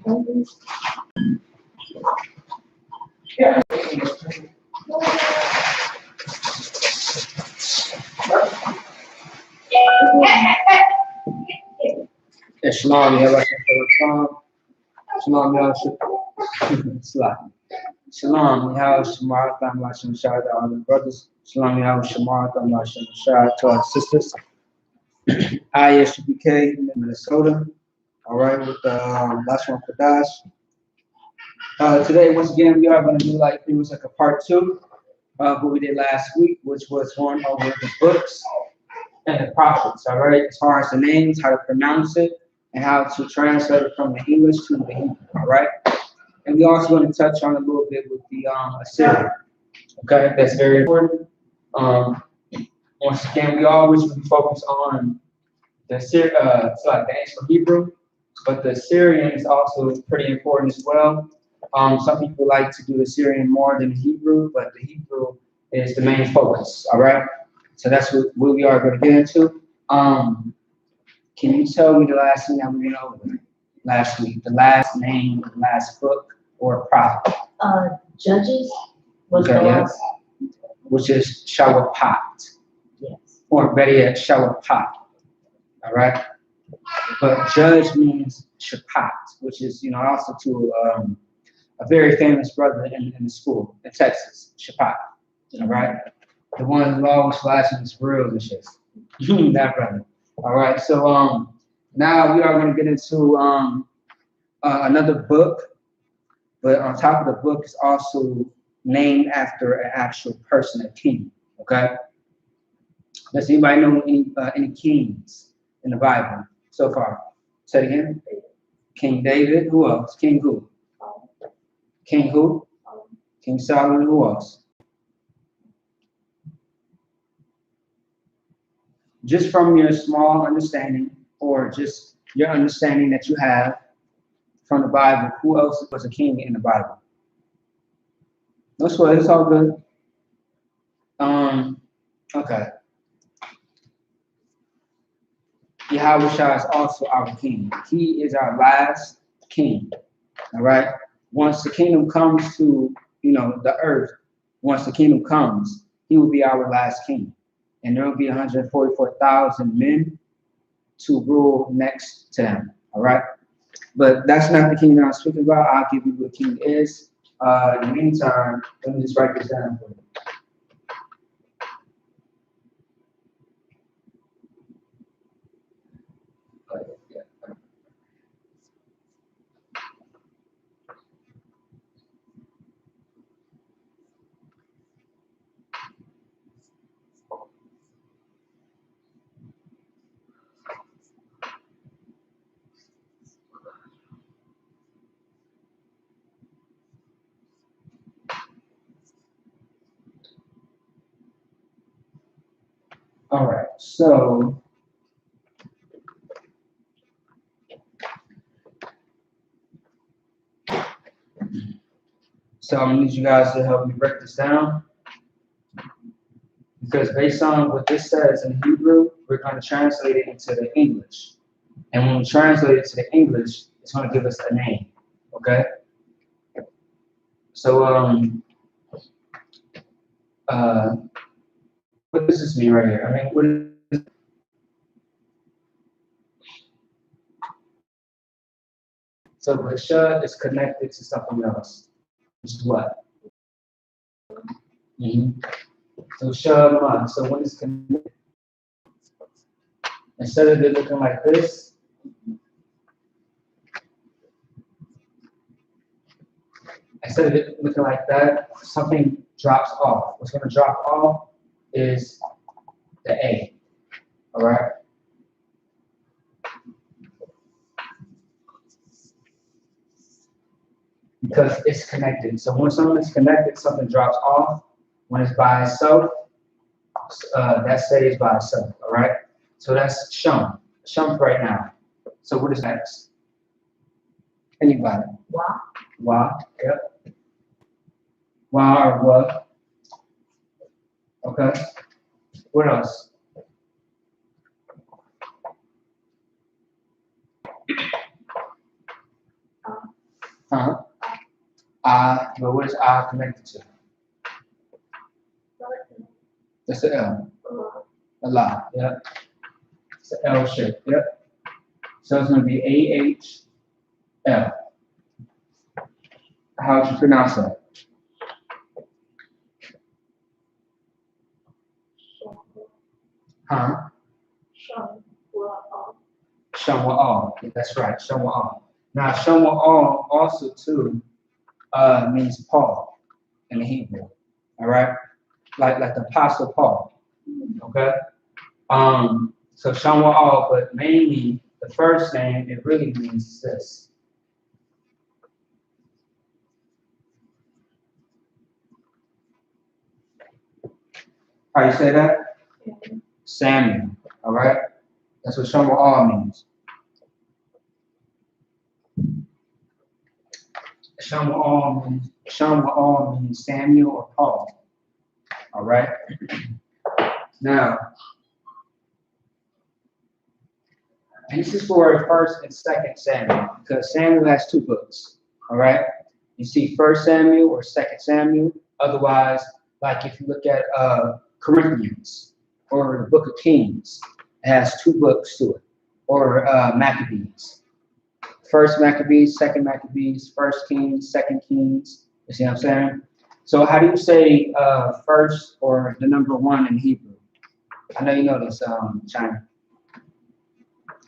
Yeah. Shalom, Shalom, Yahweh Shemar, Tham Lashem Shah to all the brothers. Shalom, Yahweh Shemar, Tham Lashem Shah to our sisters. I.S.U.P.K, Minnesota. All right, with Lashawan Qadash. Today, once again, we are going to do like a part 2 of what we did last week, which was going over the books and the prophets. All right, as far as the names, how to pronounce it, and how to translate it from the English to the Hebrew. All right. And we also want to touch on a little bit with the Assyrian. Okay, that's very important. Once again, we always focus on the it's like the ancient Hebrew, but the Assyrian is also pretty important as well. Some people like to do the Assyrian more than the Hebrew, but the Hebrew is the main focus. All right, so that's what we are going to get into. Can you tell me the last thing that we went over last week? The last name of the last book or prophet? Judges was okay, the yes. last. Which is SHALAM. Yes. Or better yet, SHALAM. All right. But judge means Shapat, which is also to a very famous brother in the school in Texas, Shapat. All right. The one who always flashing his grills and shit. That brother. All right. So now we are going to get into another book, but on top of the book is also named after an actual person, a king. Okay. Does anybody know any kings in the Bible so far? Say it again. King David. Who else? King who? King who? King Solomon. Who else? Just from your small understanding, or just your understanding that you have from the Bible, who else was a king in the Bible? No sweat. It's all good. Okay. Yahweh is also our king. He is our last king. All right. Once the kingdom comes to the earth, once the kingdom comes, he will be our last king, and there will be 144,000 men to rule next to him. All right. But that's not the king that I'm speaking about. I'll give you what king is. In the meantime, let me just write this down for you. All right, so I'm gonna need you guys to help me break this down, because based on what this says in Hebrew, we're going to translate it into the English, and when we translate it to the English, it's going to give us a name. Okay. So what does this mean right here? I mean, what is so Rasha is connected to something else, which is what? So Shama. So when it's connected, instead of it looking like this, instead of it looking like that, something drops off. What's going to drop off is the A. All right. Because it's connected. So when something is connected, something drops off. When it's by itself, that stays by itself. All right. So that's Shum. Shum right now. So what is next? Anybody? Wow. Wow. Yep. Wow or what? Okay. What else? I, but what is I connected to? That's the L. Allah. Yep. It's an L shape. Yep. So it's going to be A-H-L. How would you pronounce that? Huh? Shawa'al. That's right. Shawa'al. Now, Shawa'al also too means Paul in the Hebrew. All right, like the Apostle Paul. Okay. So Shawa'al, but mainly the first name it really means this. How you say that? Samuel. All right. That's what Shawa'al means. Shawa'al means Samuel or Paul. All right. Now, and this is for First and Second Samuel because Samuel has two books. All right. You see First Samuel or Second Samuel. Otherwise, like if you look at Corinthians or the Book of Kings, it has two books to it. Or Maccabees. First Maccabees, Second Maccabees, First Kings, Second Kings. You see what I'm saying? So how do you say first or the number one in Hebrew? I know you know this, China.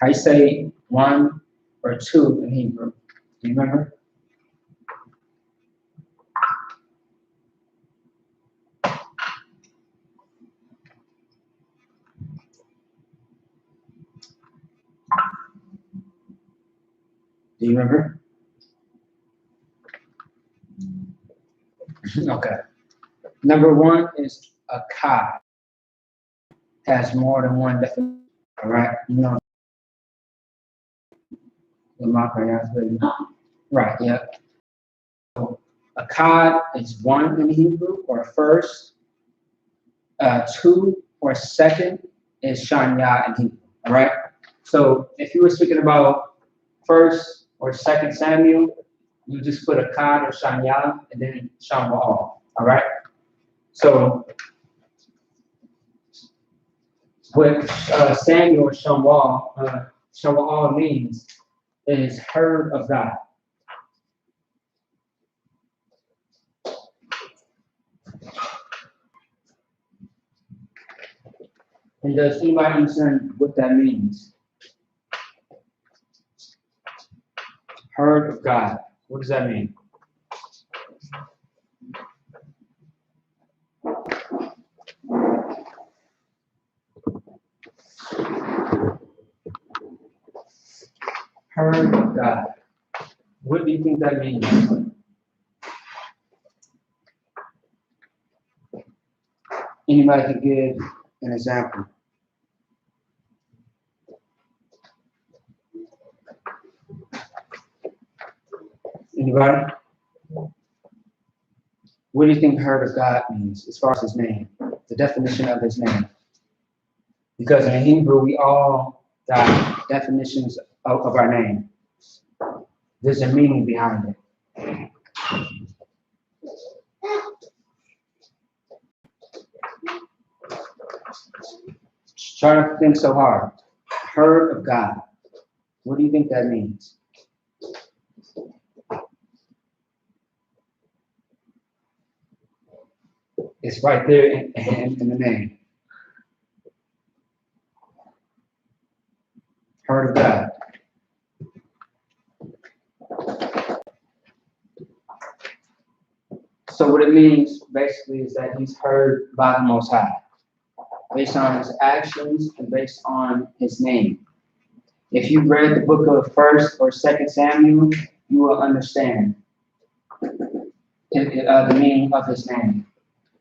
How you say one or two in Hebrew? Do you remember? Do you remember? Okay. Number one is a kai. Has more than one definition. All right. You know. Right. Yeah. So a kai is one in Hebrew or first. Two or second is shanya in Hebrew. All right. So if you were speaking about First or Second Samuel, you just put a kad or shanya and then shamba'al. All right. So what Samuel or shamba'al means is heard of God. And does anybody understand what that means? Heard of God. What does that mean? Heard of God. What do you think that means? Anybody can give an example. Anybody? What do you think heard of God means as far as his name? The definition of his name. Because in Hebrew, we all got definitions of our name. There's a meaning behind it. Try not to think so hard. Heard of God. What do you think that means? It's right there in the name. Heard of God. So what it means basically is that he's heard by the Most High, based on his actions and based on his name. If you read the book of First or Second Samuel, you will understand the meaning of his name.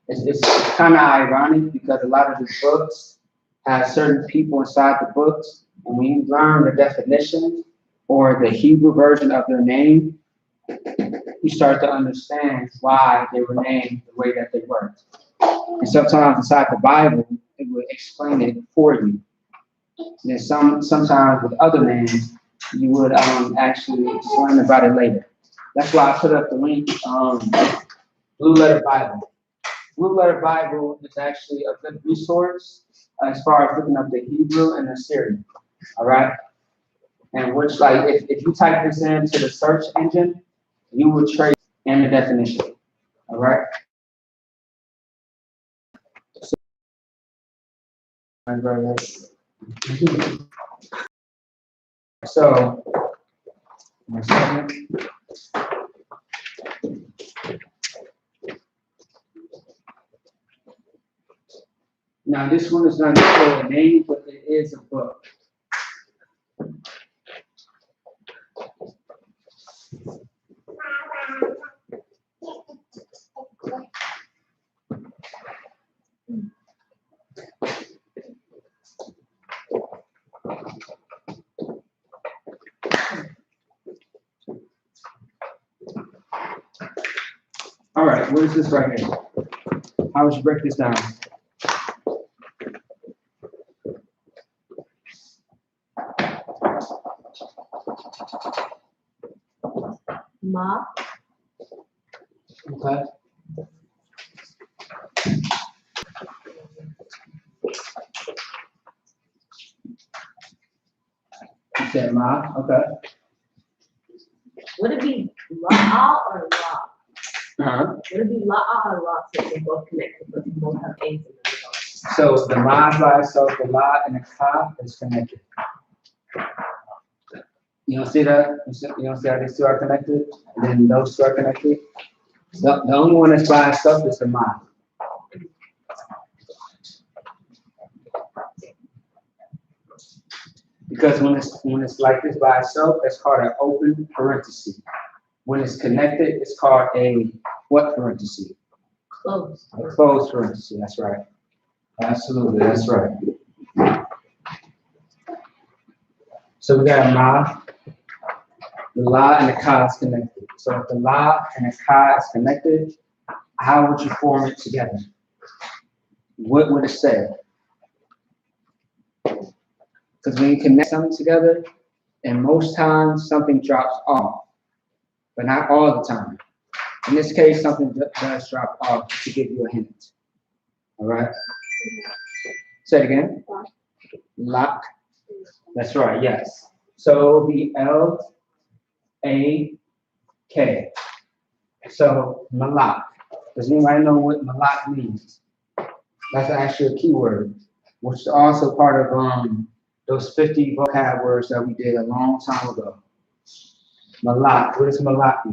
It's kind of ironic because a lot of the books have certain people inside the books, and when you learn the definition or the Hebrew version of their name, you start to understand why they were named the way that they were. And sometimes inside the Bible, it will explain it for you. And then sometimes with other names, you would actually learn about it later. That's why I put up the link, Blue Letter Bible. Blue Letter Bible is actually a good resource as far as looking up the Hebrew and the Syrian. All right? And which, like, if you type this into the search engine, you will trace in the definition. All right? So, one second. Now, this one is not for a name, but it is a book. All right, what is this right here? How would you break this down? Ma, Okay. You said Ma, okay. would it be la'a or la? Uh-huh. Would it be la'a or la since they're both connected, but both have A's in the middle? So the Ma by itself, the La and the Ka is connected. You don't see that? You don't see how these two are connected? And then those two are connected? The only one that's by itself is the Ma. Because when it's like this by itself, that's called an open parenthesis. When it's connected, it's called a what parenthesis? Close. A closed parenthesis. That's right. Absolutely, that's right. So we got a Ma, the La and the Ka is connected. So if the La and the Ka is connected, how would you form it together? What would it say? Because when you connect something together, and most times something drops off, but not all the time. In this case, something does drop off to give you a hint. All right? Say it again. Lock. That's right, yes. So it will be L-A-K. So malak. Does anybody know what malak means? That's actually a keyword, which is also part of those 50 vocab words that we did a long time ago. Malak. What does malak mean?